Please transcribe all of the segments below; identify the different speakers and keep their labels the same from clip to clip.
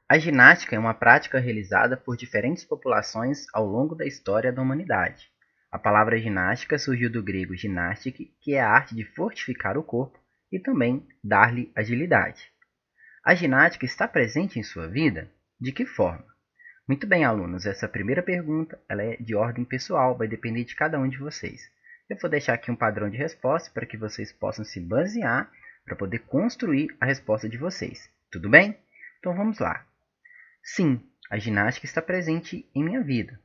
Speaker 1: A ginástica é uma prática realizada por diferentes populações ao longo da história da humanidade. A palavra ginástica surgiu do grego gymnastic, que é a arte de fortificar o corpo e também dar-lhe agilidade. A ginástica está presente em sua vida? De que forma? Muito bem, alunos, essa primeira pergunta ela é de ordem pessoal, vai depender de cada um de vocês. Eu vou deixar aqui um padrão de resposta para que vocês possam se basear para poder construir a resposta de vocês. Tudo bem? Então vamos lá. Sim, a ginástica está presente em minha vida.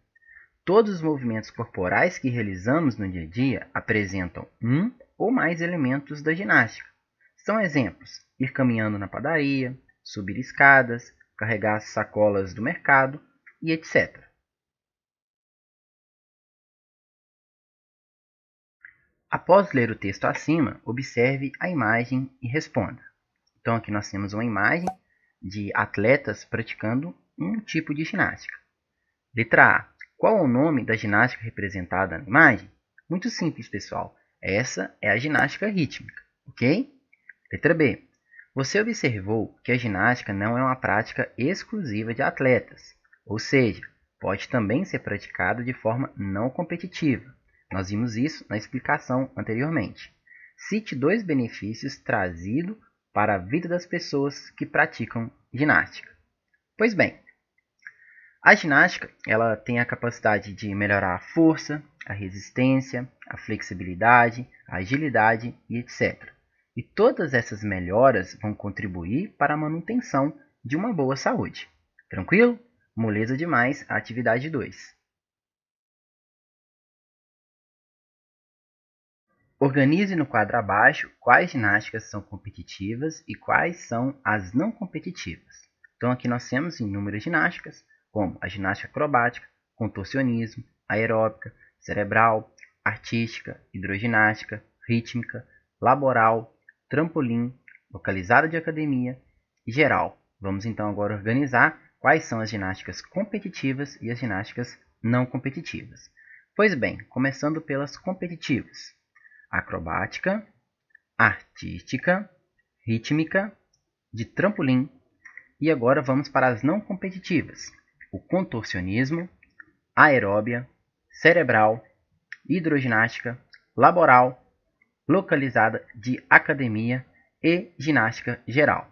Speaker 1: Todos os movimentos corporais que realizamos no dia a dia apresentam um ou mais elementos da ginástica. São exemplos: ir caminhando na padaria, subir escadas, carregar sacolas do mercado e etc. Após ler o texto acima, observe a imagem e responda. Então aqui nós temos uma imagem de atletas praticando um tipo de ginástica. Letra A. Qual é o nome da ginástica representada na imagem? Muito simples, pessoal. Essa é a ginástica rítmica, ok? Letra B. Você observou que a ginástica não é uma prática exclusiva de atletas, ou seja, pode também ser praticada de forma não competitiva. Nós vimos isso na explicação anteriormente. Cite 2 benefícios trazidos para a vida das pessoas que praticam ginástica. Pois bem, a ginástica ela tem a capacidade de melhorar a força, a resistência, a flexibilidade, a agilidade e etc. E todas essas melhoras vão contribuir para a manutenção de uma boa saúde. Tranquilo? Moleza demais a atividade 2. Organize no quadro abaixo quais ginásticas são competitivas e quais são as não competitivas. Então aqui nós temos inúmeras ginásticas, como a ginástica acrobática, contorcionismo, aeróbica, cerebral, artística, hidroginástica, rítmica, laboral, trampolim, localizada de academia e geral. Vamos então agora organizar quais são as ginásticas competitivas e as ginásticas não competitivas. Pois bem, começando pelas competitivas: acrobática, artística, rítmica, de trampolim. E agora vamos para as não competitivas: o contorcionismo, aeróbia, cerebral, hidroginástica, laboral, localizada de academia e ginástica geral.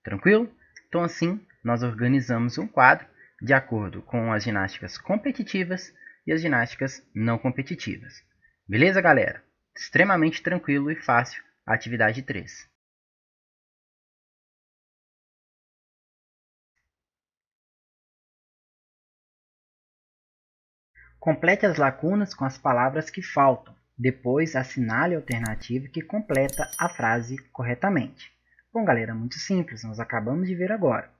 Speaker 1: Tranquilo? Então assim nós organizamos um quadro de acordo com as ginásticas competitivas e as ginásticas não competitivas. Beleza, galera? Extremamente tranquilo e fácil a atividade 3. Complete as lacunas com as palavras que faltam. Depois, assinale a alternativa que completa a frase corretamente. Bom, galera, muito simples, nós acabamos de ver agora.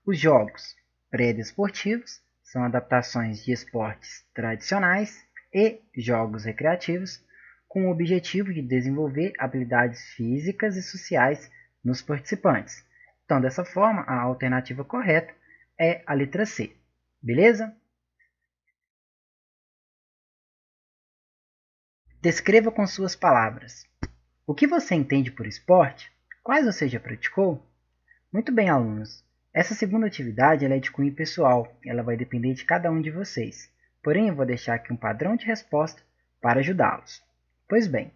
Speaker 1: Os jogos pré-desportivos são adaptações de esportes tradicionais e jogos recreativos com o objetivo de desenvolver habilidades físicas e sociais nos participantes. Então, dessa forma, a alternativa correta é a letra C. Beleza? Descreva com suas palavras. O que você entende por esporte? Quais você já praticou? Muito bem, alunos. Essa segunda atividade ela é de cunho pessoal, ela vai depender de cada um de vocês. Porém, eu vou deixar aqui um padrão de resposta para ajudá-los. Pois bem,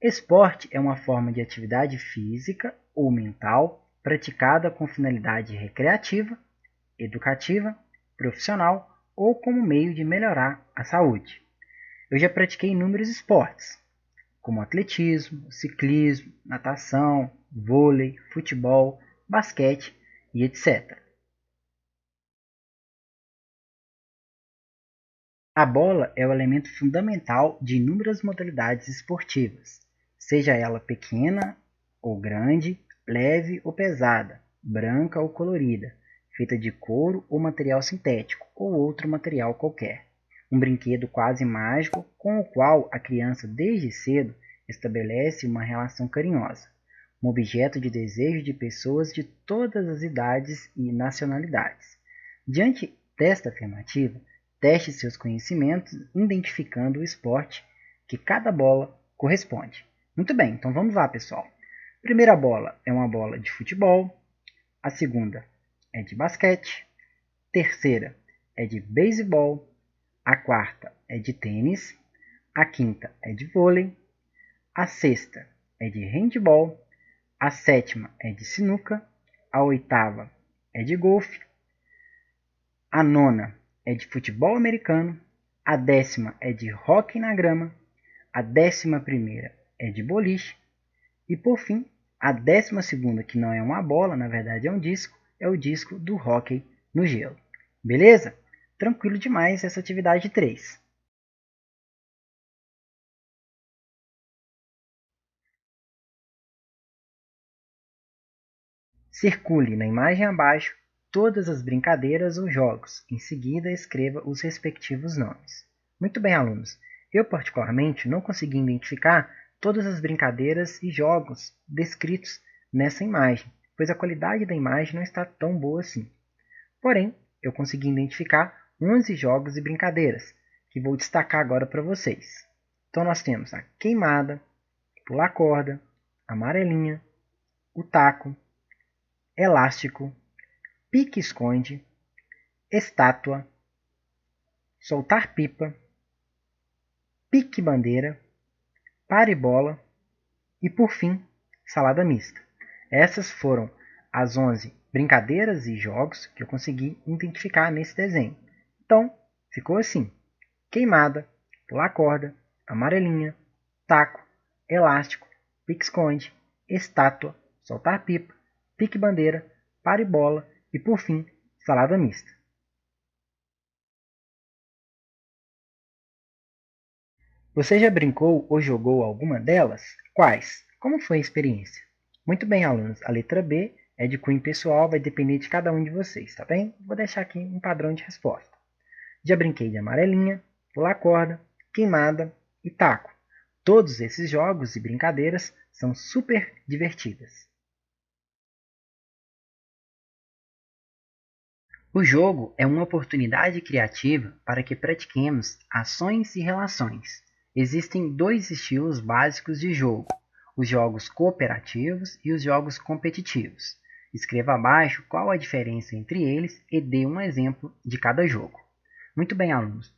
Speaker 1: esporte é uma forma de atividade física ou mental praticada com finalidade recreativa, educativa, profissional ou como meio de melhorar a saúde. Eu já pratiquei inúmeros esportes, como atletismo, ciclismo, natação, vôlei, futebol, basquete e etc. A bola é o elemento fundamental de inúmeras modalidades esportivas, seja ela pequena ou grande, leve ou pesada, branca ou colorida, feita de couro ou material sintético ou outro material qualquer. Um brinquedo quase mágico com o qual a criança desde cedo estabelece uma relação carinhosa, um objeto de desejo de pessoas de todas as idades e nacionalidades. Diante desta afirmativa, teste seus conhecimentos identificando o esporte que cada bola corresponde. Muito bem, então vamos lá, pessoal. A primeira bola é uma bola de futebol, a segunda é de basquete, terceira é de beisebol, a quarta é de tênis, a quinta é de vôlei, a sexta é de handebol, a sétima é de sinuca, a oitava é de golfe, a nona é de futebol americano, a décima é de hóquei na grama, a 11ª é de boliche e, por fim, a 12ª, que não é uma bola, na verdade é um disco, é o disco do hóquei no gelo. Beleza? Tranquilo demais essa atividade 3. Circule na imagem abaixo todas as brincadeiras ou jogos. Em seguida, escreva os respectivos nomes. Muito bem, alunos. Eu, particularmente, não consegui identificar todas as brincadeiras e jogos descritos nessa imagem, pois a qualidade da imagem não está tão boa assim. Porém, eu consegui identificar 11 jogos e brincadeiras, que vou destacar agora para vocês. Então, nós temos a queimada, pular corda, amarelinha, o taco, elástico, pique-esconde, estátua, soltar pipa, pique-bandeira, pare-bola e, por fim, salada mista. Essas foram as 11 brincadeiras e jogos que eu consegui identificar nesse desenho. Então, ficou assim: queimada, pular corda, amarelinha, taco, elástico, pique-esconde, estátua, soltar pipa, pique-bandeira, pare-bola e, por fim, salada mista. Você já brincou ou jogou alguma delas? Quais? Como foi a experiência? Muito bem, alunos. A letra B é de cunho pessoal, vai depender de cada um de vocês, tá bem? Vou deixar aqui um padrão de resposta. Já brinquei de amarelinha, pular corda, queimada e taco. Todos esses jogos e brincadeiras são super divertidas. O jogo é uma oportunidade criativa para que pratiquemos ações e relações. Existem dois estilos básicos de jogo: os jogos cooperativos e os jogos competitivos. Escreva abaixo qual a diferença entre eles e dê um exemplo de cada jogo. Muito bem, alunos.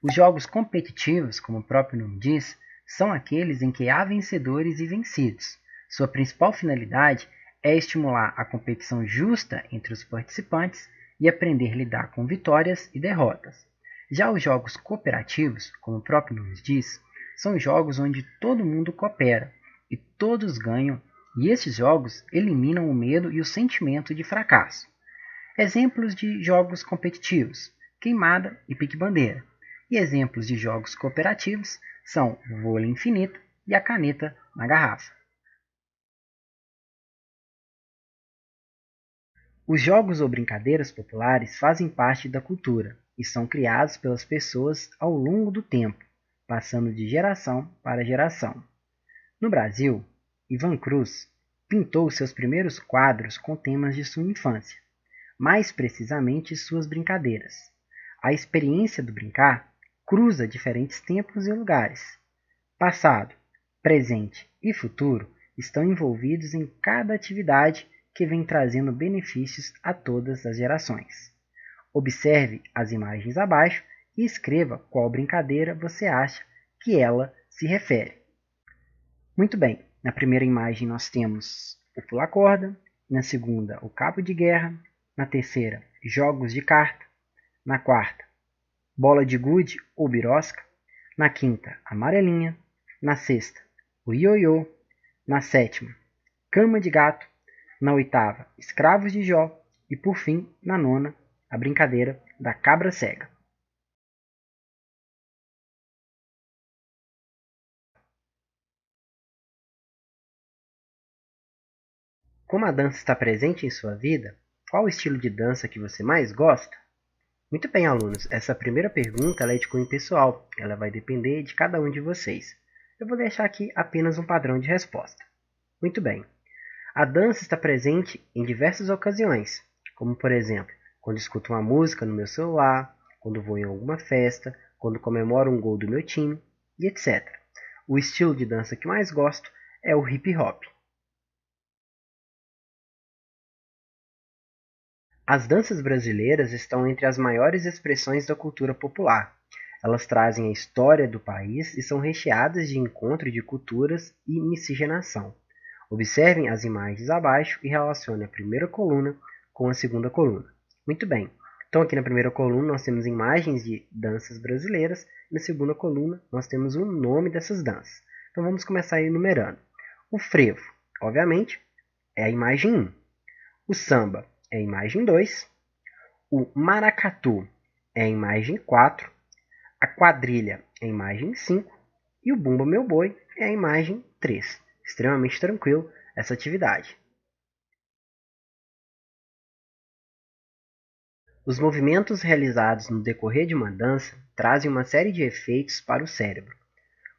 Speaker 1: Os jogos competitivos, como o próprio nome diz, são aqueles em que há vencedores e vencidos. Sua principal finalidade é estimular a competição justa entre os participantes e aprender a lidar com vitórias e derrotas. Já os jogos cooperativos, como o próprio nome diz, são jogos onde todo mundo coopera e todos ganham, e estes jogos eliminam o medo e o sentimento de fracasso. Exemplos de jogos competitivos: queimada e pique-bandeira. E exemplos de jogos cooperativos são o vôlei infinito e a caneta na garrafa. Os jogos ou brincadeiras populares fazem parte da cultura e são criados pelas pessoas ao longo do tempo, passando de geração para geração. No Brasil, Ivan Cruz pintou seus primeiros quadros com temas de sua infância, mais precisamente suas brincadeiras. A experiência do brincar cruza diferentes tempos e lugares. Passado, presente e futuro estão envolvidos em cada atividade que vem trazendo benefícios a todas as gerações. Observe as imagens abaixo e escreva qual brincadeira você acha que ela se refere. Muito bem, na primeira imagem nós temos o pular corda, na segunda o cabo de guerra, na terceira jogos de carta, na quarta bola de gude ou birosca, na quinta amarelinha, na sexta o ioiô, na sétima cama de gato, na oitava escravos de Jó e, por fim, na nona, a brincadeira da cabra cega. Como a dança está presente em sua vida, qual o estilo de dança que você mais gosta? Muito bem, alunos, essa primeira pergunta ela é de cunho pessoal, ela vai depender de cada um de vocês. Eu vou deixar aqui apenas um padrão de resposta. Muito bem, a dança está presente em diversas ocasiões, como por exemplo, quando escuto uma música no meu celular, quando vou em alguma festa, quando comemoro um gol do meu time, e etc. O estilo de dança que mais gosto é o hip hop.
Speaker 2: As danças brasileiras estão entre as maiores expressões da cultura popular. Elas trazem a história do país e são recheadas de encontro de culturas e miscigenação. Observem as imagens abaixo e relacionem a primeira coluna com a segunda coluna. Muito bem. Então, aqui na primeira coluna nós temos imagens de danças brasileiras e na segunda coluna nós temos o nome dessas danças. Então, vamos começar enumerando. O frevo, obviamente, é a imagem 1. O samba é a imagem 2. O maracatu é a imagem 4. A quadrilha é a imagem 5. E o Bumba Meu Boi é a imagem 3. Extremamente tranquilo essa atividade. Os movimentos realizados no decorrer de uma dança trazem uma série de efeitos para o cérebro.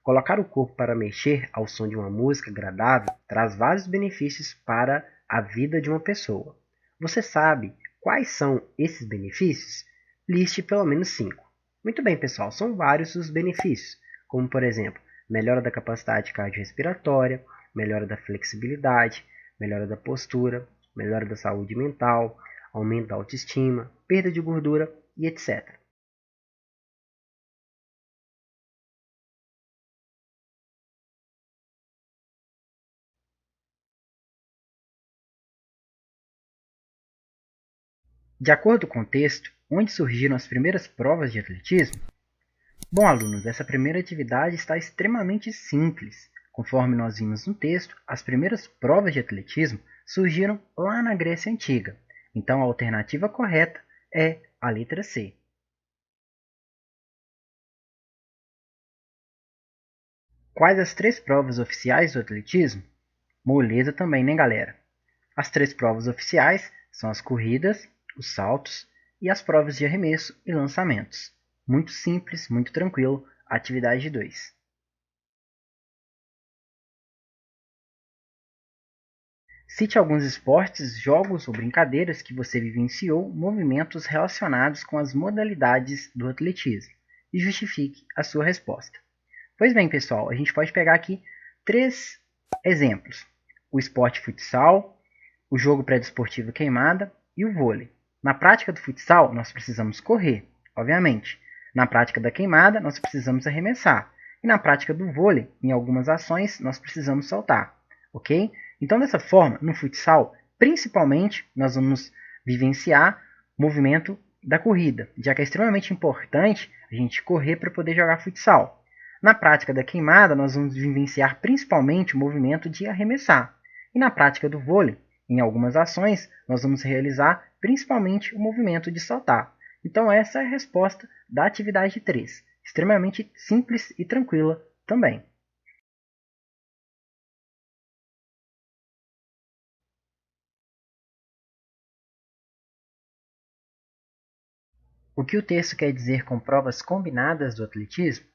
Speaker 2: Colocar o corpo para mexer ao som de uma música agradável traz vários benefícios para a vida de uma pessoa. Você sabe quais são esses benefícios? Liste pelo menos 5. Muito bem, pessoal, são vários os benefícios, como por exemplo, melhora da capacidade cardiorrespiratória, melhora da flexibilidade, melhora da postura, melhora da saúde mental, aumento da autoestima, perda de gordura e etc. De acordo com o texto, onde surgiram as primeiras provas de atletismo? Bom, alunos, essa primeira atividade está extremamente simples. Conforme nós vimos no texto, as primeiras provas de atletismo surgiram lá na Grécia Antiga. Então, a alternativa correta é a letra C. Quais as 3 provas oficiais do atletismo? Moleza também, né, galera? As 3 provas oficiais são as corridas, os saltos e as provas de arremesso e lançamentos. Muito simples, muito tranquilo, atividade 2. Cite alguns esportes, jogos ou brincadeiras que você vivenciou movimentos relacionados com as modalidades do atletismo e justifique a sua resposta. Pois bem, pessoal, a gente pode pegar aqui 3 exemplos: o esporte futsal, o jogo pré-desportivo queimada e o vôlei. Na prática do futsal, nós precisamos correr, obviamente. Na prática da queimada, nós precisamos arremessar. E na prática do vôlei, em algumas ações, nós precisamos saltar, ok? Então, dessa forma, no futsal, principalmente, nós vamos vivenciar o movimento da corrida, já que é extremamente importante a gente correr para poder jogar futsal. Na prática da queimada, nós vamos vivenciar principalmente o movimento de arremessar. E na prática do vôlei, em algumas ações, nós vamos realizar principalmente o movimento de saltar. Então, essa é a resposta da atividade 3. Extremamente simples e tranquila também. O que o texto quer dizer com provas combinadas do atletismo?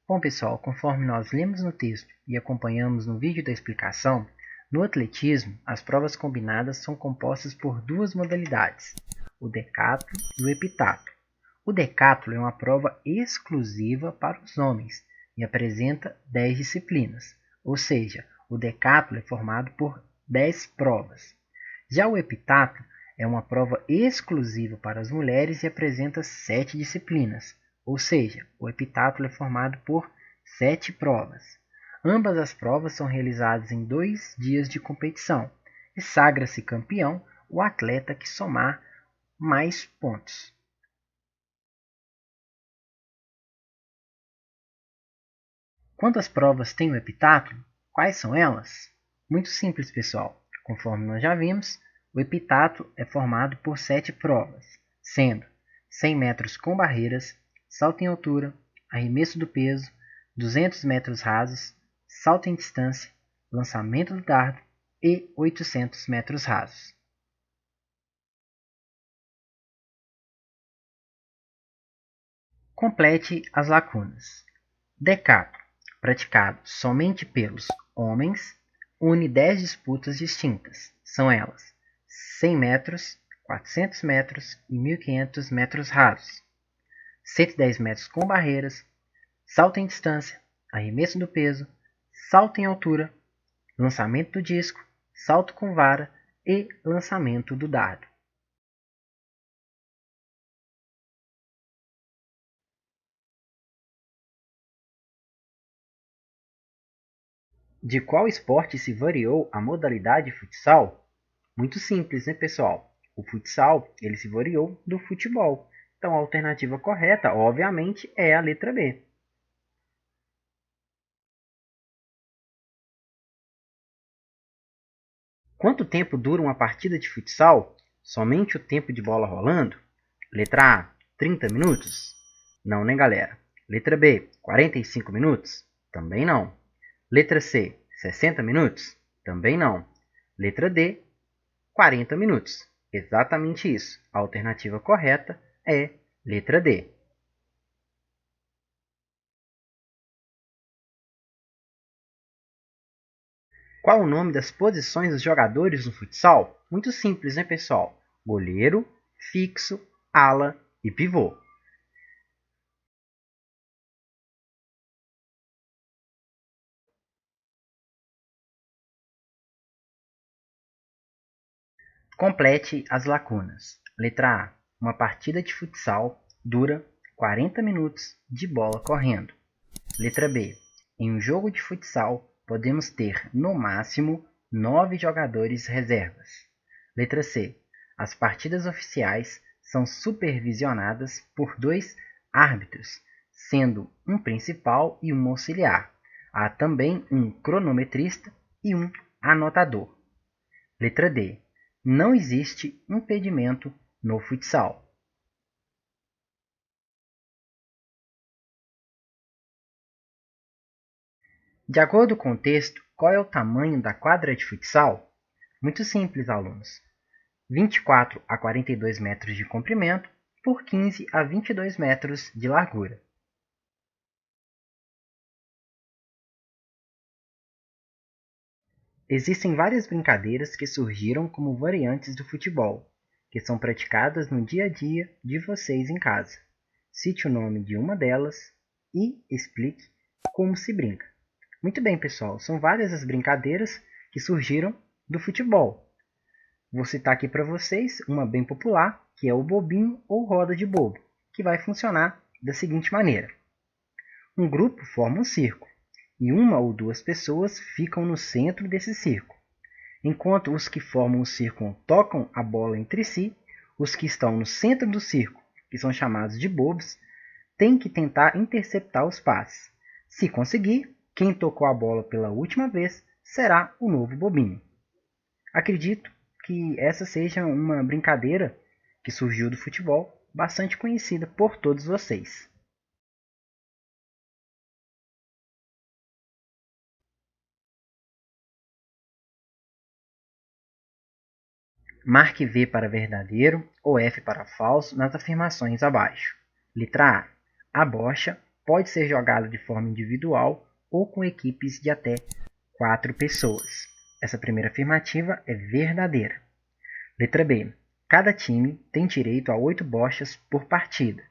Speaker 2: Bom, pessoal, conforme nós lemos no texto e acompanhamos no vídeo da explicação, no atletismo, as provas combinadas são compostas por 2 modalidades, o decathlon e o heptathlon. O decathlon é uma prova exclusiva para os homens e apresenta 10 disciplinas, ou seja, o decathlon é formado por 10 provas. Já o heptathlon é uma prova exclusiva para as mulheres e apresenta 7 disciplinas, ou seja, o heptathlon é formado por 7 provas. Ambas as provas são realizadas em 2 dias de competição e sagra-se campeão o atleta que somar mais pontos. Quantas provas tem o heptathlon? Quais são elas? Muito simples, pessoal. Conforme nós já vimos, o heptathlon é formado por 7 provas, sendo 100 metros com barreiras, salto em altura, arremesso do peso, 200 metros rasos, salto em distância, lançamento do dardo e 800 metros rasos. Complete as lacunas. Decathlon, praticado somente pelos homens, une 10 disputas distintas. São elas 100 metros, 400 metros e 1.500 metros rasos, 110 metros com barreiras, salto em distância, arremesso do peso, salto em altura, lançamento do disco, salto com vara e lançamento do dardo. De qual esporte se variou a modalidade futsal? Muito simples, né, pessoal? O futsal, ele se variou do futebol. Então, a alternativa correta, obviamente, é a letra B. Quanto tempo dura uma partida de futsal? Somente o tempo de bola rolando? Letra A, 30 minutos? Não, né, galera? Letra B, 45 minutos? Também não. Letra C, 60 minutos? Também não. Letra D, 40 minutos. Exatamente isso. A alternativa correta é letra D. Qual o nome das posições dos jogadores no futsal? Muito simples, né, pessoal? Goleiro, fixo, ala e pivô. Complete as lacunas. Letra A. Uma partida de futsal dura 40 minutos de bola correndo. Letra B. Em um jogo de futsal, podemos ter, no máximo, 9 jogadores reservas. Letra C. As partidas oficiais são supervisionadas por 2 árbitros, sendo um principal e um auxiliar. Há também um cronometrista e um anotador. Letra D. Não existe impedimento no futsal. De acordo com o texto, qual é o tamanho da quadra de futsal? Muito simples, alunos. 24 a 42 metros de comprimento por 15 a 22 metros de largura. Existem várias brincadeiras que surgiram como variantes do futebol, que são praticadas no dia a dia de vocês em casa. Cite o nome de uma delas e explique como se brinca. Muito bem, pessoal, são várias as brincadeiras que surgiram do futebol. Vou citar aqui para vocês uma bem popular, que é o bobinho ou roda de bobo, que vai funcionar da seguinte maneira. Um grupo forma um círculo, e uma ou duas pessoas ficam no centro desse círculo. Enquanto os que formam o círculo tocam a bola entre si, os que estão no centro do círculo, que são chamados de bobos, têm que tentar interceptar os passes. Se conseguir, quem tocou a bola pela última vez será o novo bobinho. Acredito que essa seja uma brincadeira que surgiu do futebol, bastante conhecida por todos vocês. Marque V para verdadeiro ou F para falso nas afirmações abaixo. Letra A. A bocha pode ser jogada de forma individual ou com equipes de até 4 pessoas. Essa primeira afirmativa é verdadeira. Letra B. Cada time tem direito a 8 bochas por partida.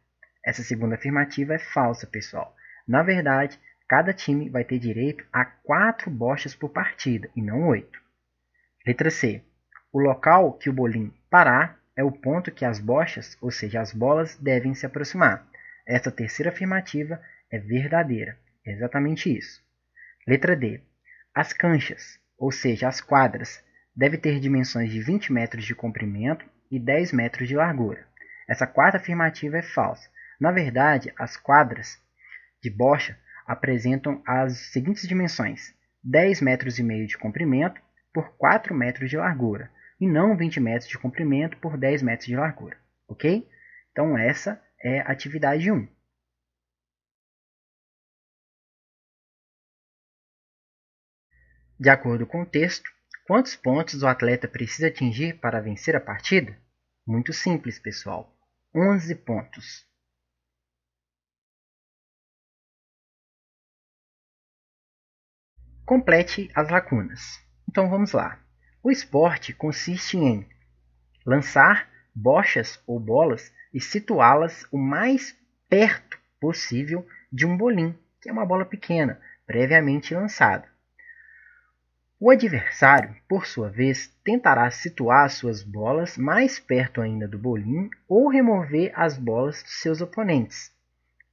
Speaker 2: Essa segunda afirmativa é falsa, pessoal. Na verdade, cada time vai ter direito a 4 bochas por partida e não 8. Letra C. O local que o bolim parar é o ponto que as bochas, ou seja, as bolas, devem se aproximar. Esta terceira afirmativa é verdadeira. É exatamente isso. Letra D. As canchas, ou seja, as quadras, devem ter dimensões de 20 metros de comprimento e 10 metros de largura. Essa quarta afirmativa é falsa. Na verdade, as quadras de bocha apresentam as seguintes dimensões: 10 metros e meio de comprimento por 4 metros de largura, e não 20 metros de comprimento por 10 metros de largura, ok? Então essa é a atividade 1. De acordo com o texto, quantos pontos o atleta precisa atingir para vencer a partida? Muito simples, pessoal. 11 pontos. Complete as lacunas. Então vamos lá. O esporte consiste em lançar bochas ou bolas e situá-las o mais perto possível de um bolim, que é uma bola pequena, previamente lançada. O adversário, por sua vez, tentará situar suas bolas mais perto ainda do bolim ou remover as bolas dos seus oponentes.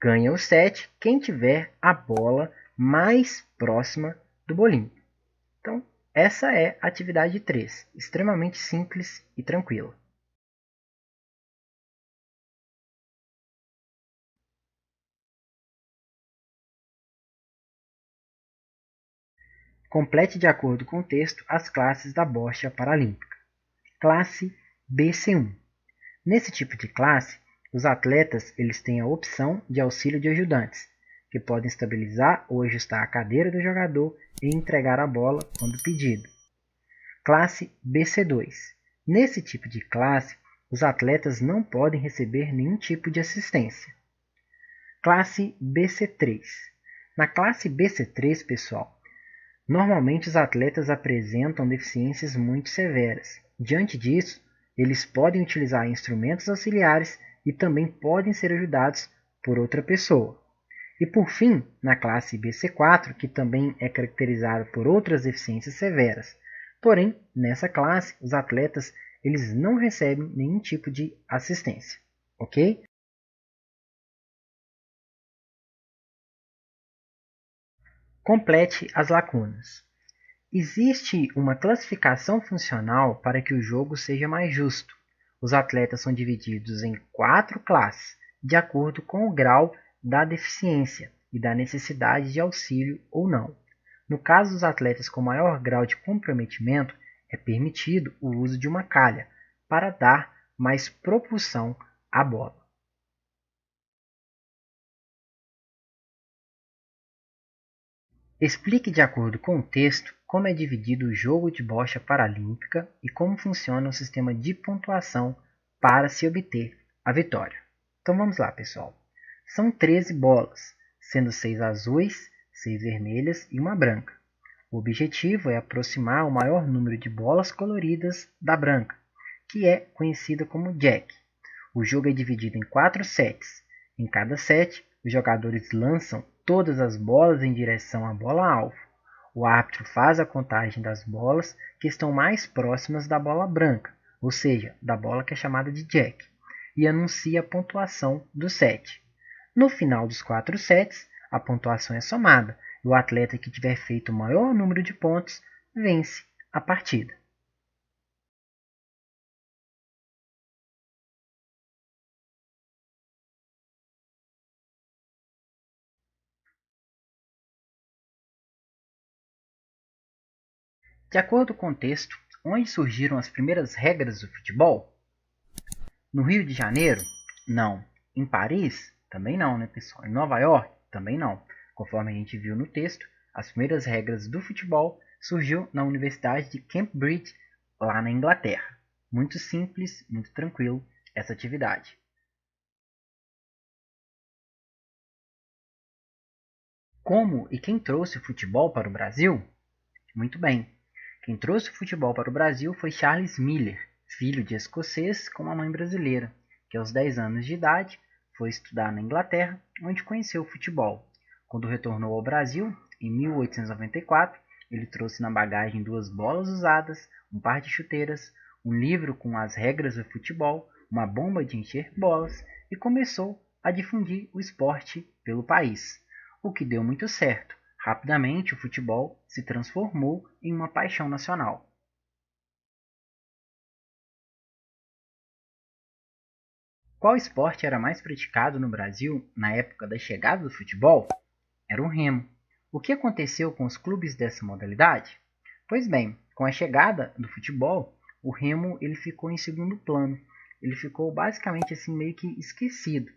Speaker 2: Ganha o set quem tiver a bola mais próxima do bolim. Então, essa é a atividade 3, extremamente simples e tranquila. Complete de acordo com o texto as classes da bocha paralímpica. Classe BC1. Nesse tipo de classe, os atletas eles têm a opção de auxílio de ajudantes, que podem estabilizar ou ajustar a cadeira do jogador e entregar a bola quando pedido. Classe BC2. Nesse tipo de classe, os atletas não podem receber nenhum tipo de assistência. Classe BC3. Na classe BC3, pessoal, normalmente os atletas apresentam deficiências muito severas. Diante disso, eles podem utilizar instrumentos auxiliares e também podem ser ajudados por outra pessoa. E por fim, na classe BC4, que também é caracterizada por outras deficiências severas. Porém, nessa classe, os atletas eles não recebem nenhum tipo de assistência, ok? Complete as lacunas. Existe uma classificação funcional para que o jogo seja mais justo. Os atletas são divididos em 4 classes, de acordo com o grau da deficiência e da necessidade de auxílio ou não. No caso dos atletas com maior grau de comprometimento, é permitido o uso de uma calha para dar mais propulsão à bola. Explique de acordo com o texto como é dividido o jogo de bocha paralímpica e como funciona o sistema de pontuação para se obter a vitória. Então vamos lá, pessoal. São 13 bolas, sendo 6 azuis, 6 vermelhas e uma branca. O objetivo é aproximar o maior número de bolas coloridas da branca, que é conhecida como jack. O jogo é dividido em 4 sets. Em cada set, os jogadores lançam todas as bolas em direção à bola-alvo. O árbitro faz a contagem das bolas que estão mais próximas da bola branca, ou seja, da bola que é chamada de jack, e anuncia a pontuação do set. No final dos 4 sets, a pontuação é somada e o atleta que tiver feito o maior número de pontos vence a partida. De acordo com o texto, onde surgiram as primeiras regras do futebol? No Rio de Janeiro? Não. Em Paris? Também não, né, pessoal? Em Nova York? Também não. Conforme a gente viu no texto, as primeiras regras do futebol surgiu na Universidade de Cambridge, lá na Inglaterra. Muito simples, muito tranquilo essa atividade. Como e quem trouxe o futebol para o Brasil? Muito bem. Quem trouxe o futebol para o Brasil foi Charles Miller, filho de escocês com uma mãe brasileira, que aos 10 anos de idade foi estudar na Inglaterra, onde conheceu o futebol. Quando retornou ao Brasil, em 1894, ele trouxe na bagagem 2 bolas usadas, um par de chuteiras, um livro com as regras do futebol, uma bomba de encher bolas e começou a difundir o esporte pelo país, o que deu muito certo. Rapidamente, o futebol se transformou em uma paixão nacional. Qual esporte era mais praticado no Brasil na época da chegada do futebol? Era o remo. O que aconteceu com os clubes dessa modalidade? Pois bem, com a chegada do futebol, o remo ele ficou em segundo plano. Ele ficou basicamente assim meio que esquecido.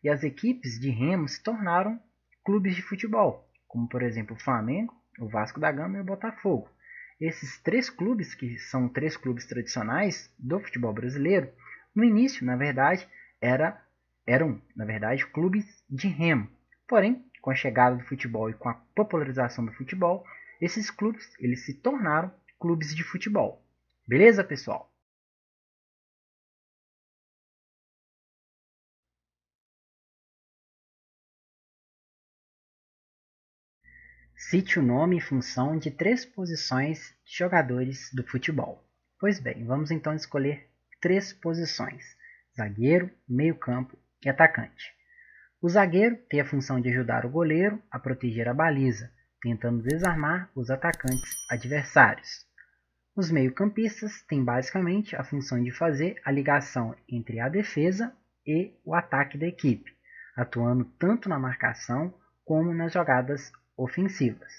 Speaker 2: E as equipes de remo se tornaram clubes de futebol, como por exemplo o Flamengo, o Vasco da Gama e o Botafogo. Esses 3 clubes, que são 3 clubes tradicionais do futebol brasileiro, no início, na verdade, eram clubes de remo. Porém, com a chegada do futebol e com a popularização do futebol, esses clubes eles se tornaram clubes de futebol. Beleza, pessoal? Cite o nome e função de 3 posições de jogadores do futebol. Pois bem, vamos então escolher 3 posições: zagueiro, meio-campo e atacante. O zagueiro tem a função de ajudar o goleiro a proteger a baliza, tentando desarmar os atacantes adversários. Os meio-campistas têm basicamente a função de fazer a ligação entre a defesa e o ataque da equipe, atuando tanto na marcação como nas jogadas ofensivas.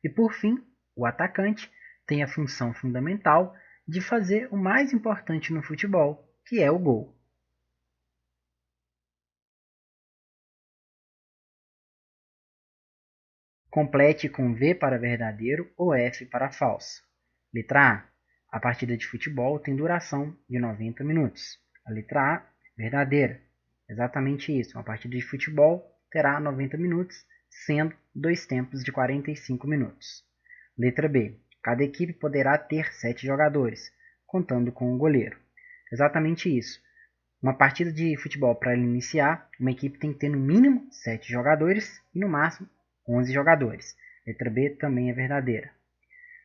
Speaker 2: E por fim, o atacante tem a função fundamental de fazer o mais importante no futebol, que é o gol. Complete com V para verdadeiro ou F para falso. Letra A. A partida de futebol tem duração de 90 minutos. A letra A, verdadeira. Exatamente isso. Uma partida de futebol terá 90 minutos, sendo 2 tempos de 45 minutos. Letra B. Cada equipe poderá ter 7 jogadores, contando com o goleiro. Exatamente isso. Uma partida de futebol, para iniciar, uma equipe tem que ter no mínimo 7 jogadores e no máximo 11 jogadores. Letra B também é verdadeira.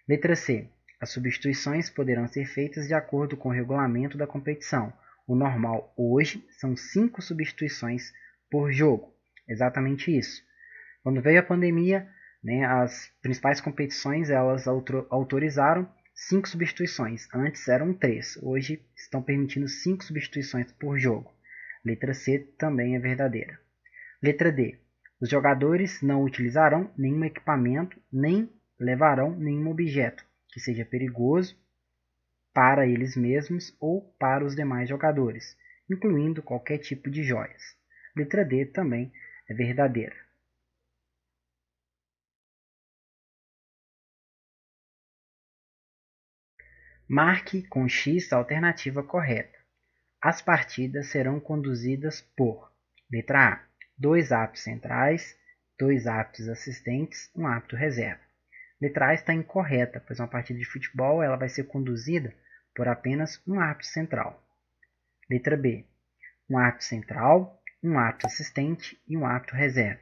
Speaker 2: Letra C. As substituições poderão ser feitas de acordo com o regulamento da competição. O normal hoje são 5 substituições por jogo. Exatamente isso. Quando veio a pandemia, as principais competições elas autorizaram 5 substituições. Antes eram 3. Hoje estão permitindo 5 substituições por jogo. Letra C também é verdadeira. Letra D. Os jogadores não utilizarão nenhum equipamento, nem levarão nenhum objeto que seja perigoso para eles mesmos ou para os demais jogadores, incluindo qualquer tipo de joias. Letra D também é verdadeira. Marque com X a alternativa correta. As partidas serão conduzidas por: letra A, 2 árbitros centrais, 2 árbitros assistentes, 1 árbitro reserva. Letra A está incorreta, pois uma partida de futebol ela vai ser conduzida por apenas um árbitro central. Letra B, um árbitro central, um árbitro assistente e um árbitro reserva.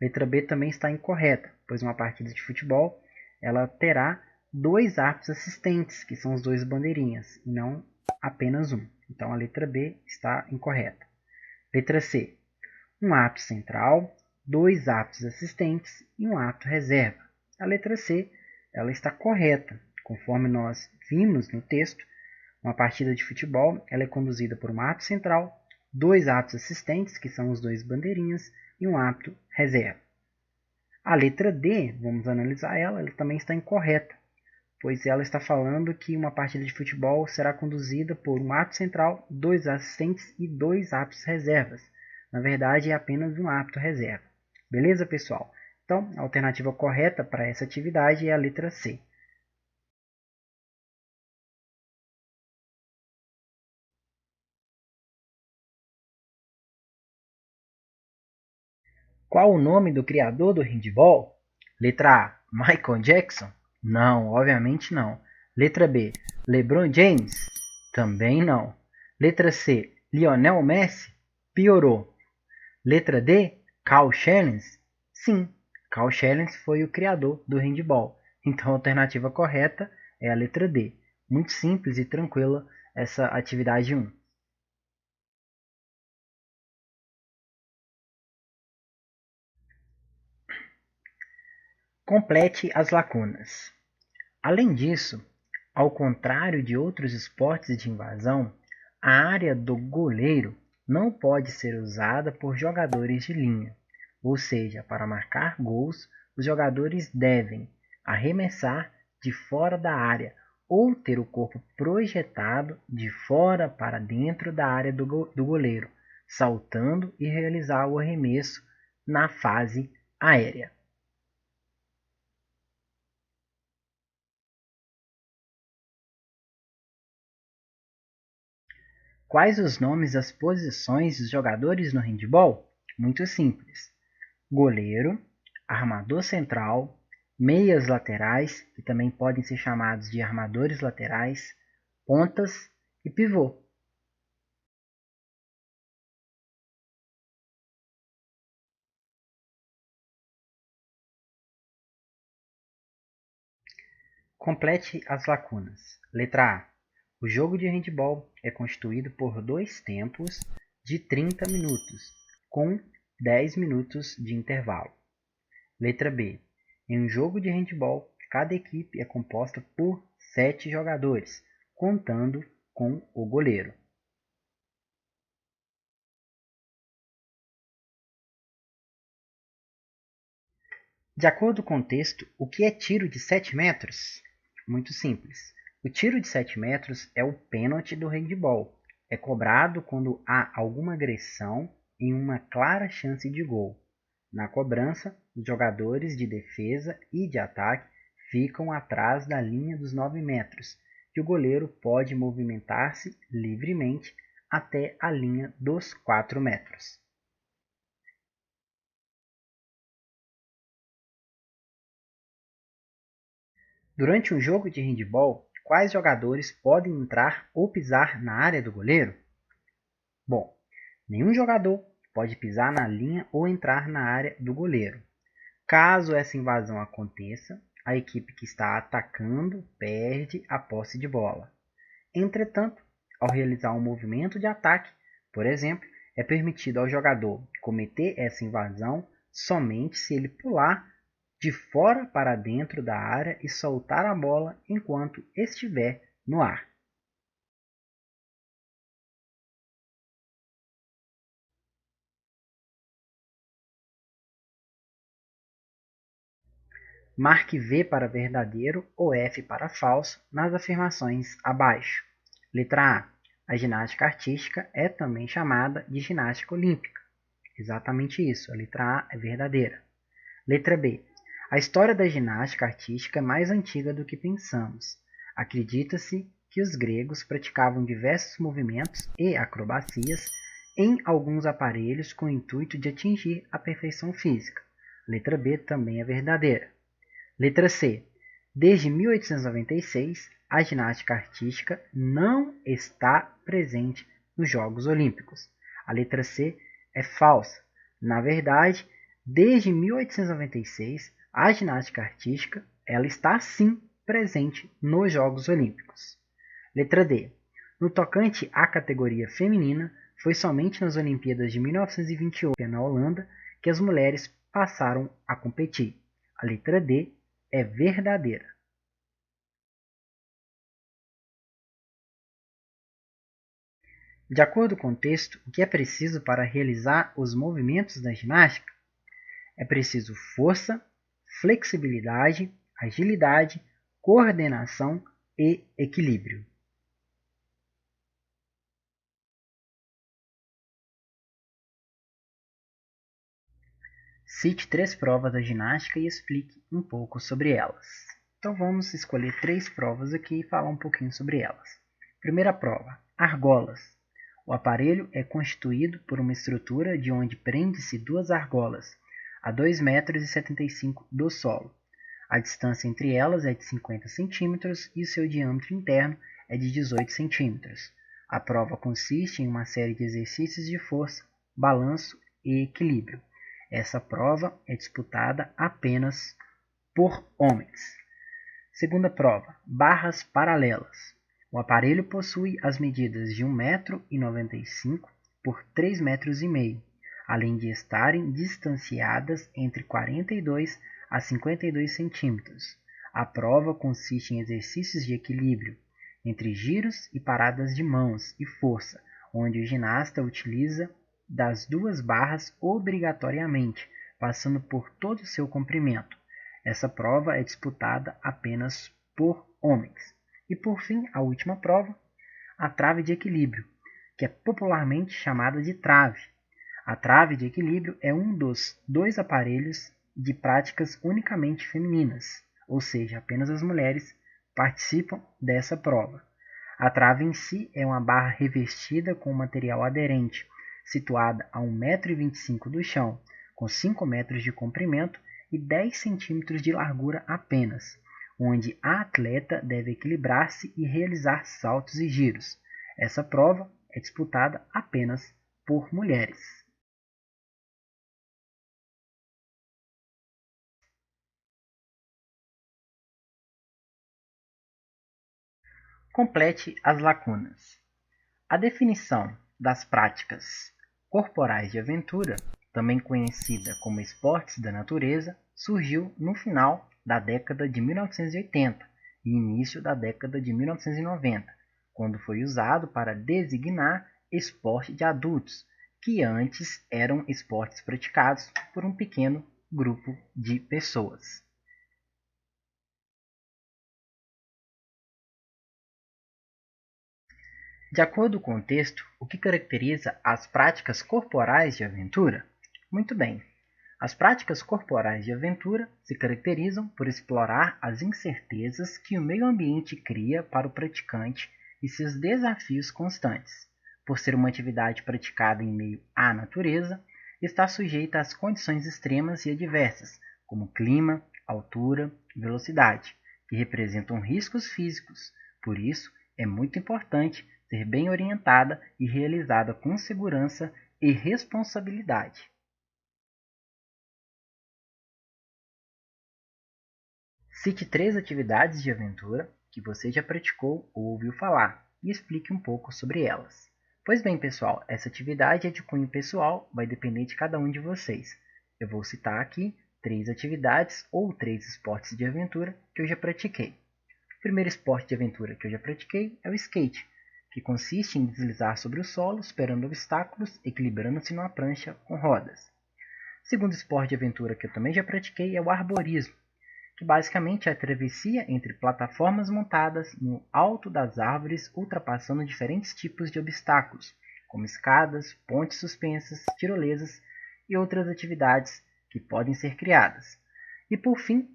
Speaker 2: Letra B também está incorreta, pois uma partida de futebol ela terá 2 árbitros assistentes, que são os 2 bandeirinhas, e não apenas um. Então a letra B está incorreta. Letra C, um árbitro central, 2 árbitros assistentes e um árbitro reserva. A letra C ela está correta. Conforme nós vimos no texto, uma partida de futebol ela é conduzida por um árbitro central, 2 árbitros assistentes, que são os 2 bandeirinhas, e um árbitro reserva. A letra D, vamos analisar ela também está incorreta, pois ela está falando que uma partida de futebol será conduzida por um árbitro central, 2 assistentes e 2 árbitros reservas. Na verdade, é apenas um árbitro reserva. Beleza, pessoal? Então, a alternativa correta para essa atividade é a letra C. Qual o nome do criador do handball? Letra A, Michael Jackson? Não, obviamente não. Letra B, LeBron James? Também não. Letra C, Lionel Messi? Piorou. Letra D, Carl Chalens? Sim, Carl Chalens foi o criador do handball. Então a alternativa correta é a letra D. Muito simples e tranquila essa atividade 1. Complete as lacunas. Além disso, ao contrário de outros esportes de invasão, a área do goleiro não pode ser usada por jogadores de linha, ou seja, para marcar gols, os jogadores devem arremessar de fora da área ou ter o corpo projetado de fora para dentro da área do goleiro, saltando e realizar o arremesso na fase aérea. Quais os nomes das posições dos jogadores no handball? Muito simples. Goleiro, armador central, meias laterais, que também podem ser chamados de armadores laterais, pontas e pivô. Complete as lacunas. Letra A. O jogo de handball é constituído por 2 tempos de 30 minutos, com 10 minutos de intervalo. Letra B. Em um jogo de handball, cada equipe é composta por 7 jogadores, contando com o goleiro. De acordo com o texto, o que é tiro de 7 metros? Muito simples. O tiro de 7 metros é o pênalti do handball. É cobrado quando há alguma agressão em uma clara chance de gol. Na cobrança, os jogadores de defesa e de ataque ficam atrás da linha dos 9 metros e o goleiro pode movimentar-se livremente até a linha dos 4 metros. Durante um jogo de handball, quais jogadores podem entrar ou pisar na área do goleiro? Bom, nenhum jogador pode pisar na linha ou entrar na área do goleiro. Caso essa invasão aconteça, a equipe que está atacando perde a posse de bola. Entretanto, ao realizar um movimento de ataque, por exemplo, é permitido ao jogador cometer essa invasão somente se ele pular de fora para dentro da área e soltar a bola enquanto estiver no ar. Marque V para verdadeiro ou F para falso nas afirmações abaixo. Letra A. A ginástica artística é também chamada de ginástica olímpica. Exatamente isso, a letra A é verdadeira. Letra B. A história da ginástica artística é mais antiga do que pensamos. Acredita-se que os gregos praticavam diversos movimentos e acrobacias em alguns aparelhos com o intuito de atingir a perfeição física. Letra B também é verdadeira. Letra C. Desde 1896, a ginástica artística não está presente nos Jogos Olímpicos. A letra C é falsa. Na verdade, desde 1896, a ginástica artística ela está sim presente nos Jogos Olímpicos. Letra D. No tocante à categoria feminina, foi somente nas Olimpíadas de 1928 na Holanda que as mulheres passaram a competir. A letra D é verdadeira. De acordo com o texto, o que é preciso para realizar os movimentos da ginástica? É preciso força, flexibilidade, agilidade, coordenação e equilíbrio. Cite 3 provas da ginástica e explique um pouco sobre elas. Então vamos escolher 3 provas aqui e falar um pouquinho sobre elas. Primeira prova, argolas. O aparelho é constituído por uma estrutura de onde prende-se 2 argolas, a 2,75 m do solo. A distância entre elas é de 50 cm e o seu diâmetro interno é de 18 cm. A prova consiste em uma série de exercícios de força, balanço e equilíbrio. Essa prova é disputada apenas por homens. Segunda prova, barras paralelas. O aparelho possui as medidas de 1,95 m por 3,5 m, além de estarem distanciadas entre 42 a 52 centímetros. A prova consiste em exercícios de equilíbrio entre giros e paradas de mãos e força, onde o ginasta utiliza das 2 barras obrigatoriamente, passando por todo o seu comprimento. Essa prova é disputada apenas por homens. E por fim, a última prova, a trave de equilíbrio, que é popularmente chamada de trave. A trave de equilíbrio é um dos 2 aparelhos de práticas unicamente femininas, ou seja, apenas as mulheres participam dessa prova. A trave em si é uma barra revestida com material aderente, situada a 1,25 m do chão, com 5 metros de comprimento e 10 centímetros de largura apenas, onde a atleta deve equilibrar-se e realizar saltos e giros. Essa prova é disputada apenas por mulheres. Complete as lacunas. A definição das práticas corporais de aventura, também conhecida como esportes da natureza, surgiu no final da década de 1980 e início da década de 1990, quando foi usado para designar esporte de adultos, que antes eram esportes praticados por um pequeno grupo de pessoas. De acordo com o texto, o que caracteriza as práticas corporais de aventura? Muito bem. As práticas corporais de aventura se caracterizam por explorar as incertezas que o meio ambiente cria para o praticante e seus desafios constantes. Por ser uma atividade praticada em meio à natureza, está sujeita às condições extremas e adversas, como clima, altura e velocidade, que representam riscos físicos. Por isso, é muito importante ser bem orientada e realizada com segurança e responsabilidade. Cite 3 atividades de aventura que você já praticou ou ouviu falar e explique um pouco sobre elas. Pois bem, pessoal, essa atividade é de cunho pessoal, vai depender de cada um de vocês. Eu vou citar aqui 3 atividades ou 3 esportes de aventura que eu já pratiquei. O primeiro esporte de aventura que eu já pratiquei é o skate, que consiste em deslizar sobre o solo, superando obstáculos, equilibrando-se numa prancha com rodas. O segundo esporte de aventura que eu também já pratiquei é o arborismo, que basicamente é a travessia entre plataformas montadas no alto das árvores, ultrapassando diferentes tipos de obstáculos, como escadas, pontes suspensas, tirolesas e outras atividades que podem ser criadas. E por fim,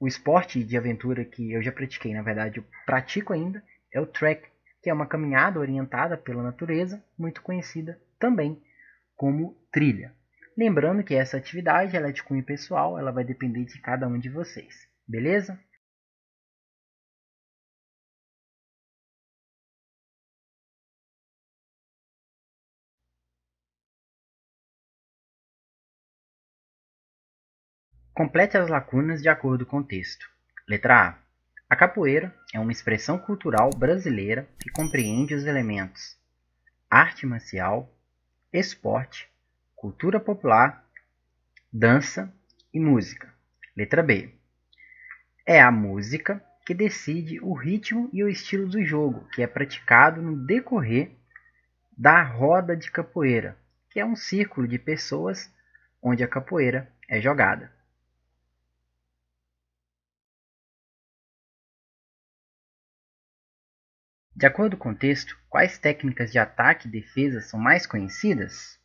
Speaker 2: o esporte de aventura que eu já pratiquei, na verdade eu pratico ainda, é o trek, que é uma caminhada orientada pela natureza, muito conhecida também como trilha. Lembrando que essa atividade ela é de cunho pessoal, ela vai depender de cada um de vocês, beleza? Complete as lacunas de acordo com o texto. Letra A. A capoeira é uma expressão cultural brasileira que compreende os elementos arte marcial, esporte, cultura popular, dança e música. Letra B. É a música que decide o ritmo e o estilo do jogo, que é praticado no decorrer da roda de capoeira, que é um círculo de pessoas onde a capoeira é jogada. De acordo com o texto, quais técnicas de ataque e defesa são mais conhecidas?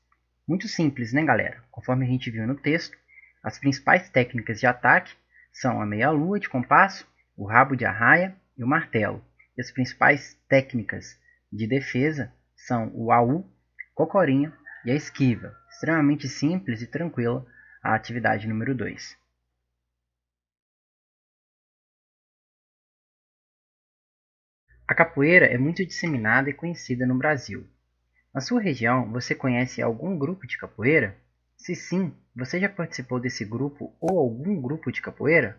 Speaker 2: Muito simples, né, galera? Conforme a gente viu no texto, as principais técnicas de ataque são a meia-lua de compasso, o rabo de arraia e o martelo. E as principais técnicas de defesa são o AU, cocorinha e a esquiva. Extremamente simples e tranquila a atividade número 2. A capoeira é muito disseminada e conhecida no Brasil. Na sua região, você conhece algum grupo de capoeira? Se sim, você já participou desse grupo ou algum grupo de capoeira?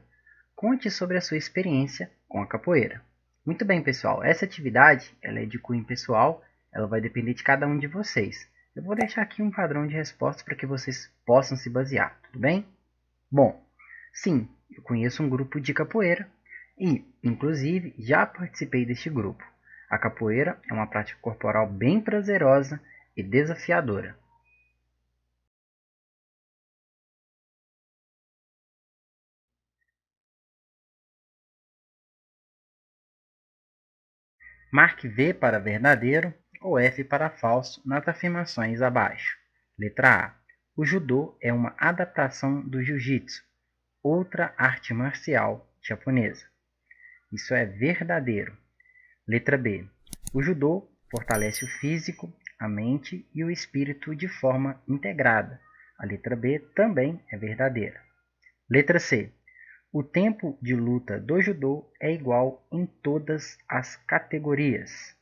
Speaker 2: Conte sobre a sua experiência com a capoeira. Muito bem, pessoal. Essa atividade ela é de cunho pessoal, ela vai depender de cada um de vocês. Eu vou deixar aqui um padrão de respostas para que vocês possam se basear, tudo bem? Bom, sim, eu conheço um grupo de capoeira e, inclusive, já participei deste grupo. A capoeira é uma prática corporal bem prazerosa e desafiadora. Marque V para verdadeiro ou F para falso nas afirmações abaixo. Letra A. O judô é uma adaptação do jiu-jitsu, outra arte marcial japonesa. Isso é verdadeiro. Letra B. O judô fortalece o físico, a mente e o espírito de forma integrada. A letra B também é verdadeira. Letra C. O tempo de luta do judô é igual em todas as categorias.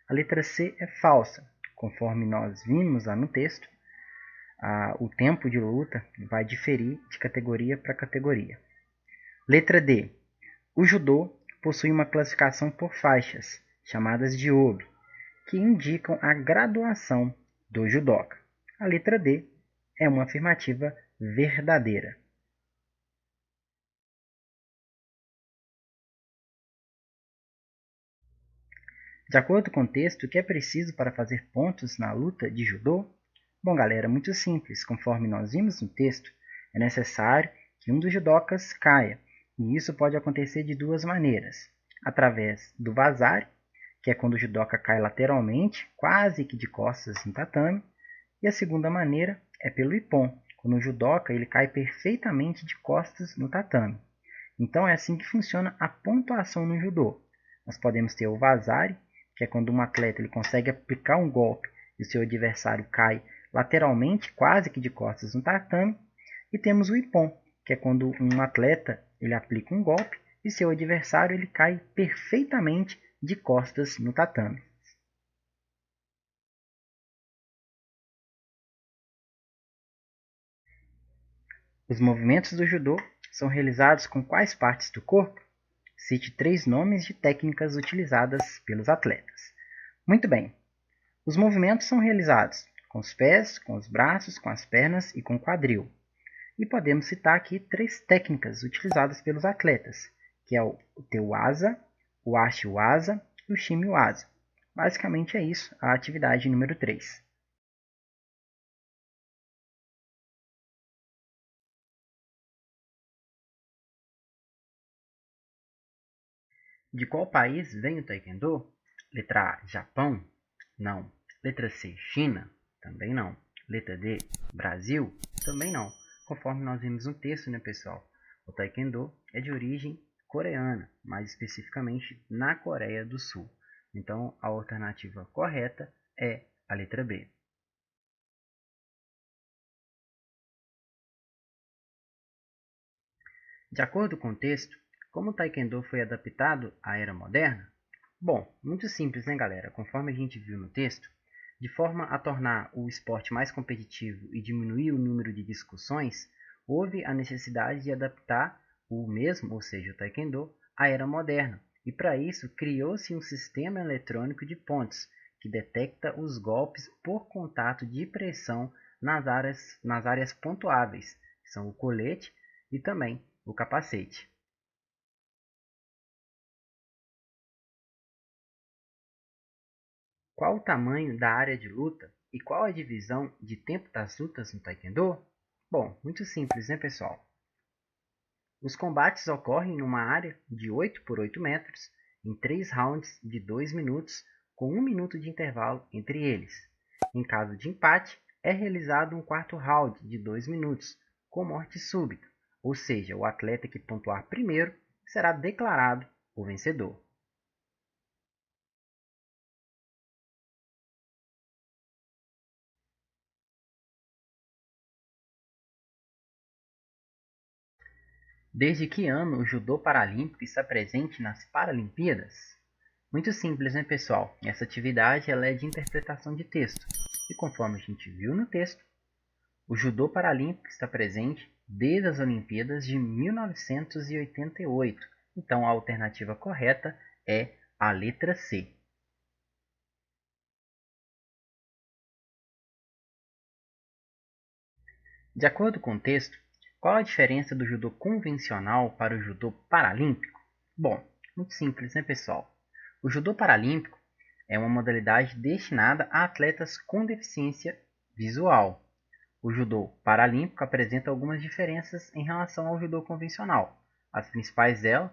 Speaker 2: A letra C é falsa. Conforme nós vimos lá no texto, o tempo de luta vai diferir de categoria para categoria. Letra D. O judô possui uma classificação por faixas, chamadas de obi, que indicam a graduação do judoca. A letra D é uma afirmativa verdadeira. De acordo com o texto, o que é preciso para fazer pontos na luta de judô? Bom, galera, muito simples. Conforme nós vimos no texto, é necessário que um dos judocas caia, e isso pode acontecer de duas maneiras. Através do vazare, que é quando o judoca cai lateralmente, quase que de costas no tatame, e a segunda maneira é pelo ippon, quando o judoca ele cai perfeitamente de costas no tatame. Então é assim que funciona a pontuação no judô. Nós podemos ter o vazare, que é quando um atleta ele consegue aplicar um golpe e o seu adversário cai lateralmente, quase que de costas no tatame, e temos o ippon, que é quando um atleta ele aplica um golpe e seu adversário ele cai perfeitamente de costas no tatame. Os movimentos do judô são realizados com quais partes do corpo? Cite 3 nomes de técnicas utilizadas pelos atletas. Muito bem. Os movimentos são realizados com os pés, com os braços, com as pernas e com o quadril. E podemos citar aqui 3 técnicas utilizadas pelos atletas, que é o Teuasa, o Ashiwasa e o Shimiwasa. Basicamente é isso, a atividade número 3. De qual país vem o Taekwondo? Letra A, Japão? Não. Letra C, China? Também não. Letra D, Brasil? Também não. Conforme nós vimos no texto, né, pessoal? O Taekwondo é de origem coreana, mais especificamente na Coreia do Sul. Então, a alternativa correta é a letra B. De acordo com o texto, como o Taekwondo foi adaptado à era moderna? Bom, muito simples, né, galera? Conforme a gente viu no texto, de forma a tornar o esporte mais competitivo e diminuir o número de discussões, houve a necessidade de adaptar o mesmo, ou seja, o Taekwondo, à era moderna. E para isso, criou-se um sistema eletrônico de pontos, que detecta os golpes por contato de pressão nas áreas pontuáveis, que são o colete e também o capacete. Qual o tamanho da área de luta e qual a divisão de tempo das lutas no Taekwondo? Bom, muito simples, né, pessoal? Os combates ocorrem numa área de 8 por 8 metros, em 3 rounds de 2 minutos, com 1 minuto de intervalo entre eles. Em caso de empate, é realizado um quarto round de 2 minutos, com morte súbita, ou seja, o atleta que pontuar primeiro será declarado o vencedor. Desde que ano o judô paralímpico está presente nas Paralimpíadas? Muito simples, né, pessoal? Essa atividade ela é de interpretação de texto. E conforme a gente viu no texto, o judô paralímpico está presente desde as Olimpíadas de 1988. Então a alternativa correta é a letra C. De acordo com o texto, qual a diferença do judô convencional para o judô paralímpico? Bom, muito simples, né, pessoal? O judô paralímpico é uma modalidade destinada a atletas com deficiência visual. O judô paralímpico apresenta algumas diferenças em relação ao judô convencional. As principais delas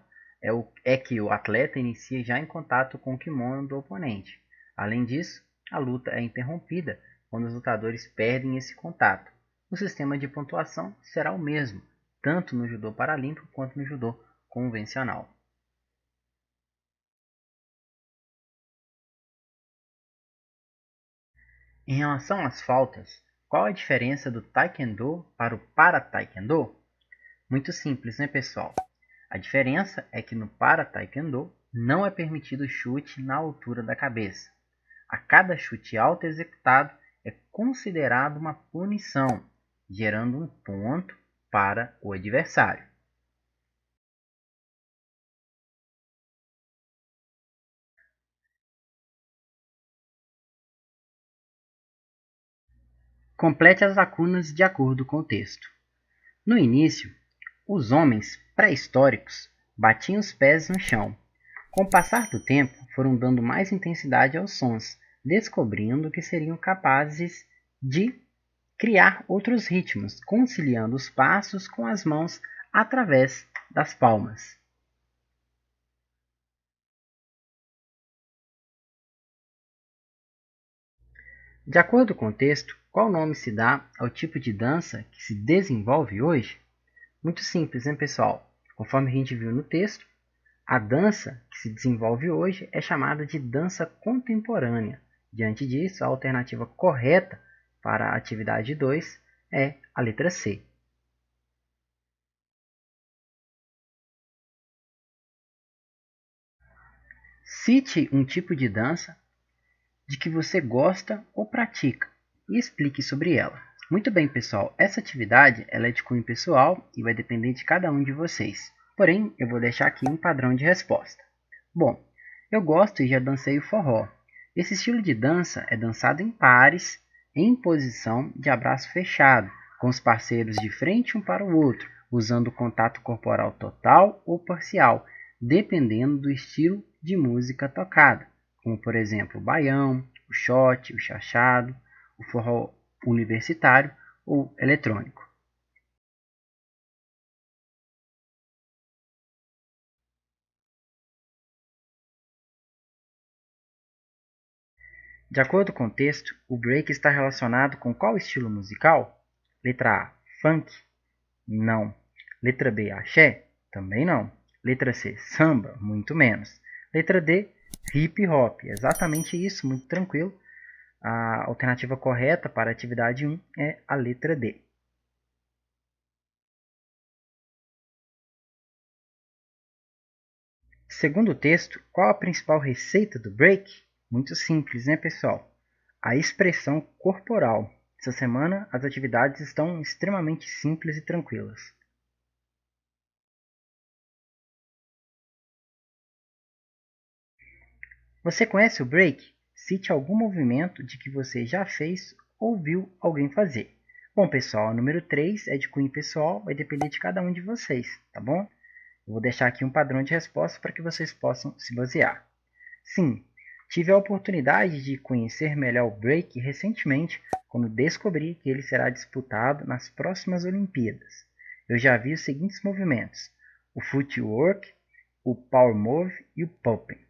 Speaker 2: é que o atleta inicia já em contato com o kimono do oponente. Além disso, a luta é interrompida quando os lutadores perdem esse contato. O sistema de pontuação será o mesmo, tanto no judô paralímpico quanto no judô convencional. Em relação às faltas, qual a diferença do Taekwondo para o Para-Taekwondo? Muito simples, né, pessoal? A diferença é que no Para-Taekwondo não é permitido chute na altura da cabeça. A cada chute alto executado é considerado uma punição, gerando um ponto para o adversário. Complete as lacunas de acordo com o texto. No início, os homens pré-históricos batiam os pés no chão, Com o passar do tempo, foram dando mais intensidade aos sons, descobrindo que seriam capazes de criar outros ritmos, conciliando os passos com as mãos através das palmas. De acordo com o texto, qual nome se dá ao tipo de dança que se desenvolve hoje? Muito simples, né, pessoal? Conforme a gente viu no texto, a dança que se desenvolve hoje é chamada de dança contemporânea. Diante disso, a alternativa correta para a atividade 2 é a letra C. Cite um tipo de dança de que você gosta ou pratica e explique sobre ela. Muito bem, pessoal, essa atividade ela é de cunho pessoal e vai depender de cada um de vocês. Porém, eu vou deixar aqui um padrão de resposta. Bom, eu gosto e já dancei o forró. Esse estilo de dança é dançado em pares, em posição de abraço fechado, com os parceiros de frente um para o outro, usando contato corporal total ou parcial, dependendo do estilo de música tocada, como por exemplo o baião, o shot, o chachado, o forró universitário ou eletrônico. De acordo com o texto, o break está relacionado com qual estilo musical? Letra A, funk? Não. Letra B, axé? Também não. Letra C, samba? Muito menos. Letra D, hip hop? Exatamente isso, muito tranquilo. A alternativa correta para a atividade 1 é a letra D. Segundo o texto, qual a principal receita do break? Muito simples, né, pessoal? A expressão corporal. Essa semana as atividades estão extremamente simples e tranquilas. Você conhece o break? Cite algum movimento de que você já fez ou viu alguém fazer. Bom, pessoal, o número 3 é de cunho pessoal, vai depender de cada um de vocês, tá bom? Eu vou deixar aqui um padrão de resposta para que vocês possam se basear. Sim, tive a oportunidade de conhecer melhor o break recentemente, quando descobri que ele será disputado nas próximas Olimpíadas. Eu já vi os seguintes movimentos: o footwork, o power move e o popping.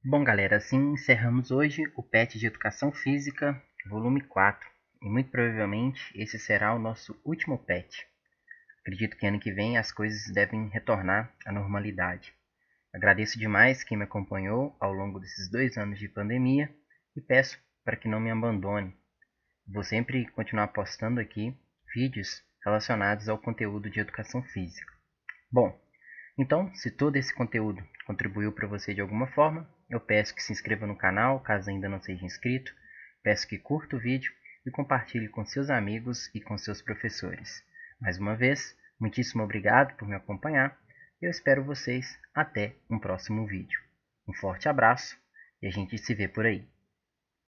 Speaker 2: Bom, galera, assim encerramos hoje o PET de Educação Física, volume 4. E muito provavelmente esse será o nosso último PET. Acredito que ano que vem as coisas devem retornar à normalidade. Agradeço demais quem me acompanhou ao longo desses 2 anos de pandemia e peço para que não me abandone. Vou sempre continuar postando aqui vídeos relacionados ao conteúdo de educação física. Bom, então, se todo esse conteúdo contribuiu para você de alguma forma, eu peço que se inscreva no canal, caso ainda não seja inscrito, peço que curta o vídeo e compartilhe com seus amigos e com seus professores. Mais uma vez, muitíssimo obrigado por me acompanhar e eu espero vocês até um próximo vídeo. Um forte abraço e a gente se vê por aí.